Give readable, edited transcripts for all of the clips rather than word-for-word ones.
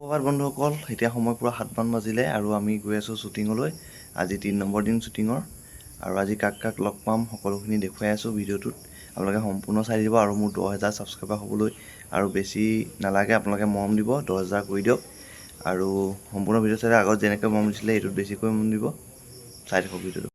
ধন্যবাদ বন্ধুসকল এতিয়া সময় পুৰা 7মান বাজিলে আৰু আমি গৈ আছোঁ শ্বুটিঙলৈ আজি 3 নম্বৰ দিন শ্বুটিঙৰ আৰু আজি কাক কাক লগ পাম সকলোখিনি দেখুৱাই আছোঁ ভিডিঅ'টোত আপোনালোকে সম্পূৰ্ণ চাই দিব আৰু মোৰ 10,000 ছাবস্ক্ৰাইবাৰ হ'বলৈ আৰু বেছি নালাগে আপোনালোকে মৰম দিব 10,000 কৰি দিয়ক আৰু সম্পূৰ্ণ ভিডিঅ' চাই আগত যেনেকৈ মৰম দিছিলে এইটোত বেছিকৈ মৰম দিব চাই থাকক ভিডিঅ'টো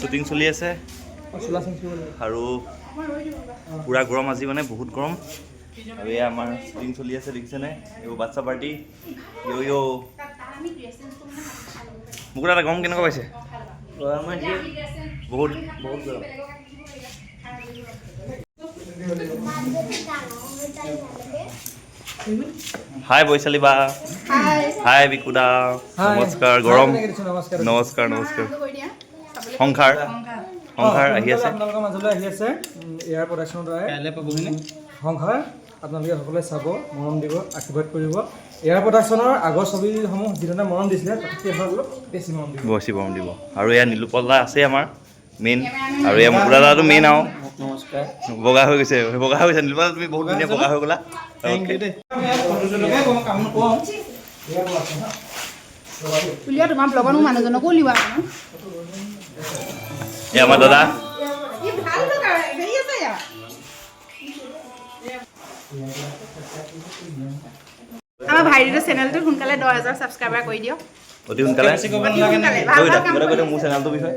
শ্বুটিং চলি আছে আৰু পুৰা গৰম আজি মানে বহুত গৰম আৰু এয়া আমাৰ শ্বুটিং চলি আছে দেখিছেনে এইবোৰ বাচ্চা পাৰ্টি মোক এটা গৰম কেনেকুৱা পাইছে বহুত বহুত গৰম হাই বৈশালী বা হাই বিকুদা নমস্কাৰ গৰম নমস্কাৰ নমস্কাৰ সংসাৰ সংসাৰ আহি আছে আপোনালোকৰ মাজলৈ আহি আছে ইয়াৰ প্ৰডাকশ্যনৰ দ্বাৰা কাইলৈ পাবহিনে সংসাৰ আপোনালোকে সকলোৱে চাব মৰম দিব আশীৰ্বাদ কৰিব ইয়াৰ প্ৰডাকশ্যনৰ আগৰ ছবিসমূহ যিধৰণে মৰম দিছিলে তাতকৈ অলপ বেছি মৰম দিব আৰু এয়া নীলোপলদা আছে আমাৰ মেইন আৰু এয়া মুকুদাদাটো মেইন আৰু নমস্কাৰ বগা হৈ গৈছে নীলোপলদা তুমি বহুত ধুনীয়া বগা হৈ গ'লা তোমাৰ ব্লগৰ মোৰ মানুহজনকো উলিওৱা এয়া আমাৰ দাদা আমাৰ ভাইটিৰ চেনেলটো সোনকালে 10,000 ছাবস্ক্ৰাইবাৰ কৰি দিয়ক অতি সোনকালে মোৰ চেনেলটোৰ বিষয়ে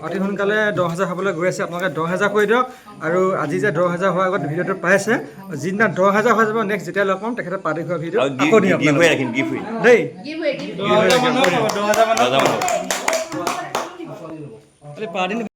অতি সোনকালে 10,000 হ'বলৈ গৈ আছে আপোনালোকে 10,000 কৰি দিয়ক আৰু আজি যে 10,000 হোৱাৰ আগত ভিডিঅ'টো পাইছে যিদিনা 10,000 হৈ যাব নেক্সট যেতিয়া লগ পাম তেখেতে পাৰ্টি খোৱা ভিডিঅ' আকৌ দিম গিভৱে ৰাখিম গিভৱে দেই পাৰ্টি